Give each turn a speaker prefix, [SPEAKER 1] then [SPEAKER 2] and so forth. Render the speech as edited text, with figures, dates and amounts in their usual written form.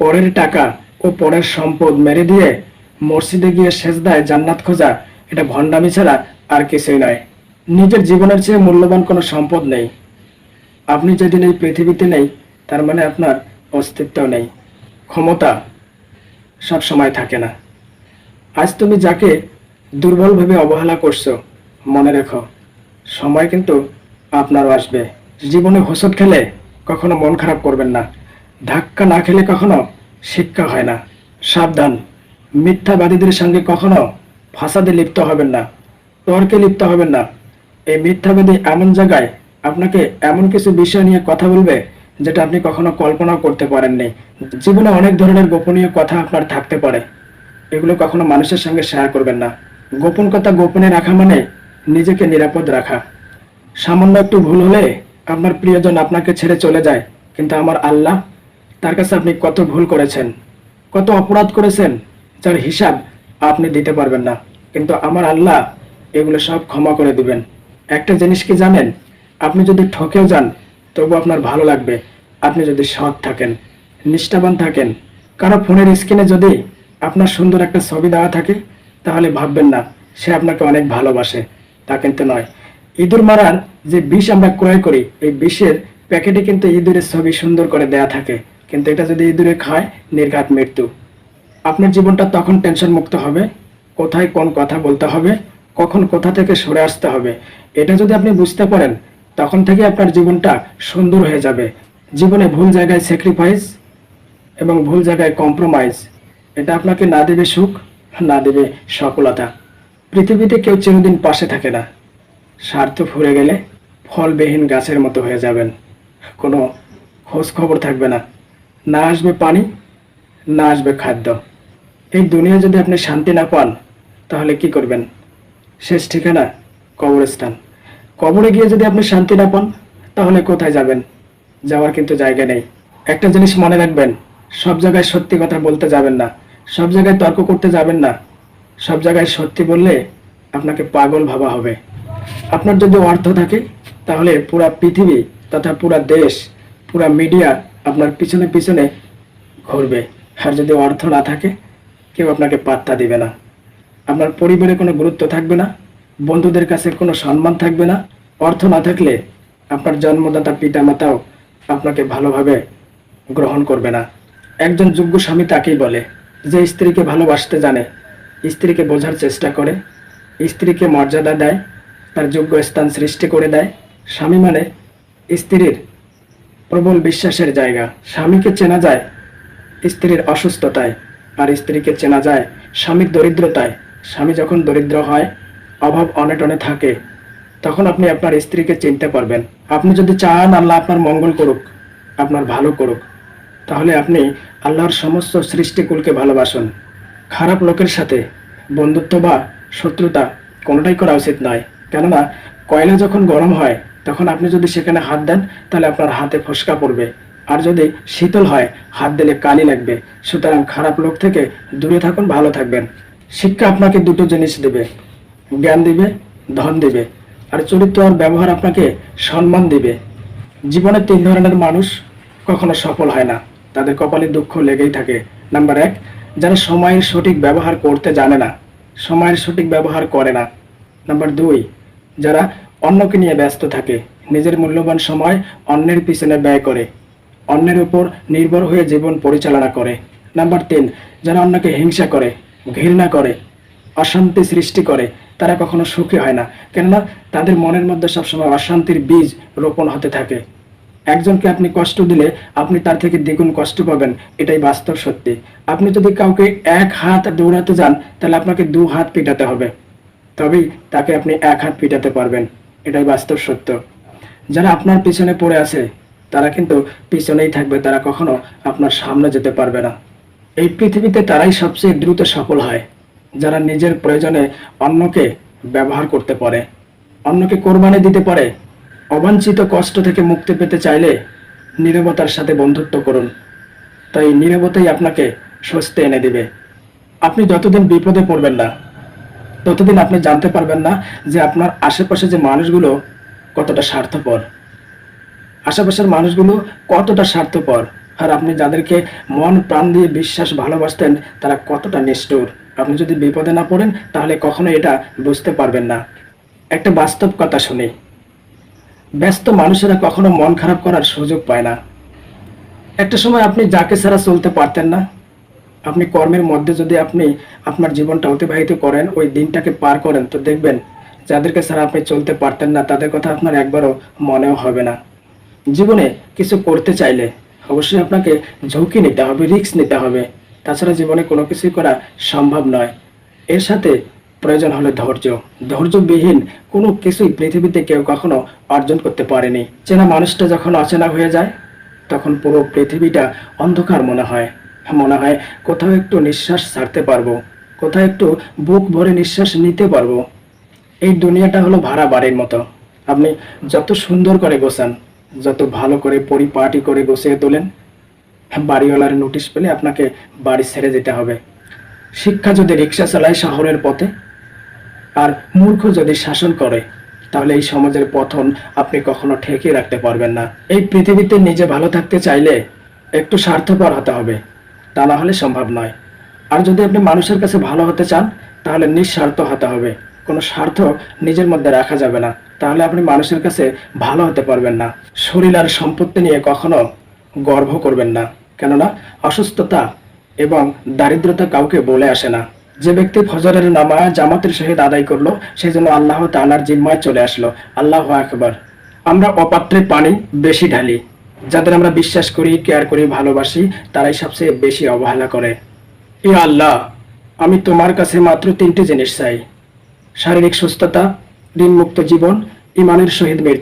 [SPEAKER 1] পরের টাকা ও পরের সম্পদ মেরে দিয়ে মসজিদে গিয়ে সেজদায় জান্নাত খোঁজা, এটা ভণ্ডামি ছাড়া আর কিছুই নয়। নিজের জীবনের চেয়ে মূল্যবান কোনো সম্পদ নেই। আপনি যেদিন এই পৃথিবীতে নেই, তার মানে আপনার অস্তিত্ব নেই। ক্ষমতা সব সময় থাকে না। আজ তুমি যাকে দুর্বল ভেবে অবহেলা করছো, মনে রেখো সময় কিন্তু আপনারও আসবে। জীবনে হোঁচট খেলে কখনো মন খারাপ করবেন না। ধাক্কা না খেলে কখনো শিক্ষা হয় না। সাবধান, মিথ্যাবাদীদের সঙ্গে কখনো ফাসাদে লিপ্ত হবেন না, তর্কে লিপ্ত হবেন না। এই মিথ্যাবাদী এমন জায়গায় আপনাকে এমন কিছু বিষয় নিয়ে কথা বলবে যেটা আপনি কখনো কল্পনাও করতে পারেননি। জীবনে অনেক ধরনের গোপনীয় কথা আপনার থাকতে পারে, এগুলো কখনো মানুষের সঙ্গে শেয়ার করবেন না। গোপন কথা গোপনে রাখা মানে নিজেকে নিরাপদ রাখা। সামান্য একটু ভুল হলে আপনার প্রিয়জন আপনাকে ছেড়ে চলে যায়, কিন্তু আমার আল্লাহ, তার কাছে আপনি কত ভুল করেছেন, কত অপরাধ করেছেন, যার হিসাব আপনি দিতে পারবেন না, কিন্তু আমার আল্লাহ এগুলো সব ক্ষমা করে দিবেন। একটা জিনিস কি জানেন? আপনি যদি ঠকেও যান তবু আপনার ভালো লাগবে, আপনি যদি সৎ থাকেন, নিষ্ঠাবান থাকেন। কারো ফোনের স্ক্রিনে যদি আপনার সুন্দর একটা ছবি দেওয়া থাকে, তাহলে ভাববেন না সে আপনাকে অনেক ভালোবাসে, তা কিন্তু নয়। ইঁদুর মারার যে বিষ আমরা ক্রয় করি, এই বিষের প্যাকেটে কিন্তু ইঁদুরের ছবি সুন্দর করে দেয়া থাকে, কিন্তু এটা যদি ইঁদুরে খায়, নির্ঘাত মৃত্যু। আপনার জীবনটা তখন টেনশন মুক্ত হবে, কোথায় কোন কথা বলতে হবে, কখন কোথা থেকে সরে আসতে হবে, এটা যদি আপনি বুঝতে পারেন, তখন থেকে আপনার জীবনটা সুন্দর হয়ে যাবে। জীবনে ভুল জায়গায় স্যাক্রিফাইস এবং ভুল জায়গায় কম্প্রোমাইজ, এটা আপনাকে না দেবে সুখ, না দেবে সফলতা। পৃথিবীতে কেউ চিরদিন পাশে থাকে না। স্বার্থ ফুরে গেলে ফলবিহীন গাছের মতো হয়ে যাবেন, কোনো খোঁজ খবর থাকবে না। না আসবে পানি, না আসবে খাদ্য। এই দুনিয়া যদি আপনি শান্তি না পান, তাহলে কি করবেন? শেষ ঠিকানা কবরস্থান। কবরে গিয়ে যদি আপনি শান্তি না পান, তাহলে কোথায় যাবেন? যাওয়ার কিন্তু জায়গা নেই। একটা জিনিস মনে রাখবেন, সব জায়গায় সত্যি কথা বলতে যাবেন না, সব জায়গায় তর্ক করতে যাবেন না। সব জায়গায় সত্যি বললে আপনাকে পাগল ভাবা হবে। আপনার যদি অর্থ থাকে, তাহলে পুরা পৃথিবী তথা পুরা দেশ, পুরা মিডিয়া আপনার পিছনে পিছনে ঘুরবে। আর যদি অর্থ না থাকে, কেউ আপনাকে পাত্তা দিবে না। আপনার পরিবারে কোনো গুরুত্ব থাকবে না, বন্ধুদের কাছে কোনো সম্মান থাকবে না। অর্থ না থাকলে আপনার জন্মদাতা পিতামাতাও আপনাকে ভালোভাবে গ্রহণ করবে না। একজন যোগ্য স্বামী তাকেই বলে যে স্ত্রীকে ভালোবাসতে জানে, স্ত্রীকে বোঝার চেষ্টা করে, স্ত্রীকে মর্যাদা দেয়, তার যোগ্য স্থান সৃষ্টি করে দেয়। স্বামী মানে স্ত্রীর প্রবল বিশ্বাসের জায়গা। স্বামীকে চেনা যায় স্ত্রীর অসুস্থতায়, আর স্ত্রীকে চেনা যায় স্বামীর দরিদ্রতায়। স্বামী যখন দরিদ্র হয়, অভাব অনটনে থাকে, তখন আপনি আপনার স্ত্রীকে চিনতে পারবেন। আপনি যদি চান আল্লাহ আপনার মঙ্গল করুক, আপনার ভালো করুক, তাহলে আপনি আল্লাহর সমস্ত সৃষ্টিকুলকে ভালোবাসুন। খারাপ লোকের সাথে বন্ধুত্ব বা শত্রুতা কোনোটাই করা উচিত নয়। কেননা কয়লা যখন গরম হয়, তখন আপনি যদি সেখানে হাত দেন, তাহলে আপনার হাতে ফোসকা পড়বে, আর যদি শীতল হয়, হাত দিলে কালি লাগবে। সুতরাং খারাপ লোক থেকে দূরে থাকুন, ভালো থাকবেন। শিক্ষা আপনাকে দুটো জিনিস দেবে, জ্ঞান দিবে, ধন দিবে, আর চরিত্র আর ব্যবহার আপনাকে সম্মান দিবে। জীবনে তিন ধরনের মানুষ কখনো সফল হয় না, তাদের কপালে দুঃখ লেগেই থাকে। নাম্বার এক, যারা সময়ের সঠিক ব্যবহার করতে জানে না, সময়ের সঠিক ব্যবহার করে না। নাম্বার দুই, যারা অন্যকে নিয়ে ব্যস্ত থাকে, নিজের মূল্যবান সময় অন্যের পিছনে ব্যয় করে, অন্যের উপর নির্ভর হয়ে জীবন পরিচালনা করে। নাম্বার তিন, যারা অন্যকে হিংসা করে, ঘৃণা করে, অশান্তি সৃষ্টি করে, তারা কখনো সুখী হয় না। কেননা তাদের মনের মধ্যে সবসময় অশান্তির বীজ রোপণ হতে থাকে। একজনকে আপনি কষ্ট দিলে আপনি তার থেকে দ্বিগুণ কষ্ট পাবেন, এটাই বাস্তব সত্যি। আপনি যদি কাউকে এক হাত দৌড়াতে যান, তাহলে আপনাকে দু হাত পিটাতে হবে, তবেই তাকে আপনি এক হাত পিটাতে পারবেন, এটাই বাস্তব সত্য। যারা আপনার পিছনে পড়ে আছে, তারা কিন্তু পিছনেই থাকবে, তারা কখনো আপনার সামনে যেতে পারবে না। এই পৃথিবীতে তারাই সবচেয়ে দ্রুত সফল হয়, যারা নিজের প্রয়োজনে অন্যকে ব্যবহার করতে পারে, অন্যকে কোরবানি দিতে পারে। অবাঞ্ছিত কষ্ট থেকে মুক্তি পেতে চাইলে নীরবতার সাথে বন্ধুত্ব করুন, তাই নীরবতাই আপনাকে স্বস্তি এনে দিবে। আপনি যতদিন বিপদে পড়বেন না, ততদিন আপনি জানতে পারবেন না যে আপনার আশেপাশে যে মানুষগুলো কতটা স্বার্থপর, আশেপাশের মানুষগুলো কতটা স্বার্থপর। আর আপনি যাদেরকে মন প্রাণ দিয়ে বিশ্বাস ভালোবাসতেন তারা কতটা নিষ্ঠুর। আপনি যদি বিপদে না পড়েন তাহলে কখনো এটা বুঝতে পারবেন না। একটা বাস্তব কথা শুনি, ব্যস্ত মানুষেরা কখনো মন খারাপ করার সুযোগ পায় না। একটা সময় আপনি যাকে ছাড়া চলতে পারতেন না, আপনি কর্মের মধ্যে যদি আপনি আপনার জীবনটা অতিবাহিত করেন, ওই দিনটাকে পার করেন, তো দেখবেন যাদেরকে ছাড়া আপনি চলতে পারতেন না তাদের কথা আপনার একবারও মনেও হবে না। জীবনে কিছু করতে চাইলে অবশ্যই আপনাকে ঝুঁকি নিতে হবে, রিস্ক নিতে হবে। তাছাড়া জীবনে কোনো কিছুই করা সম্ভব নয়। এর সাথে প্রয়োজন হলো ধৈর্য। ধৈর্যবিহীন কোনো কিছুই পৃথিবীতে কেউ কখনো অর্জন করতে পারেনি। চেনা মানুষটা যখন অচেনা হয়ে যায় তখন পুরো পৃথিবীটা অন্ধকার মনে হয়। মনে হয় কোথাও একটু নিঃশ্বাস ছাড়তে পারবো, কোথাও একটু বুক ভরে নিঃশ্বাস নিতে পারবো। এই দুনিয়াটা হলো ভাড়া বাড়ির মতো। আপনি যত সুন্দর করে গোছান, যত ভালো করে পরিপাটি করে গুছিয়ে তোলেন, বাড়িওয়ালার নোটিশ পেলে আপনাকে বাড়ি ছেড়ে যেতে হবে। শিক্ষা যদি রিক্সা চালায় শহরের পথে, আর মূর্খ যদি শাসন করে, তাহলে এই সমাজের পতন আপনি কখনো ঠেকিয়ে রাখতে পারবেন না। এই পৃথিবীতে নিজে ভালো থাকতে চাইলে একটু স্বার্থপর হতে হবে, তা না হলে সম্ভব নয়। আর যদি আপনি মানুষের কাছে ভালো হতে চান তাহলে নিঃস্বার্থ হতে হবে। কোনো স্বার্থ নিজের মধ্যে রাখা যাবে না, তাহলে আপনি মানুষের কাছে ভালো হতে পারবেন না। শরীর আর সম্পত্তি নিয়ে কখনো গর্ব করবেন না, কেননা অসুস্থতা এবং দারিদ্রতা কাউকে বলে আসে না। যে ব্যক্তি ফজরের নামাজ জামাতের সহিত আদায় করলো সেই জন্য আল্লাহ তাআলার জিম্মায় চলে আসলো। আল্লাহু আকবার। আমরা অপাত্রে পানি বেশি ঢালি, যাদের আমরা বিশ্বাস করি, কেয়ার করি, ভালোবাসি, তারাই সবচেয়ে বেশি অবহেলা করে। ইয়া আল্লাহ, আমি তোমার কাছে মাত্র 3টি জিনিস চাই: শারীরিক সুস্থতা, ঋণমুক্ত জীবন, ইমানের সহিত মৃত্যু।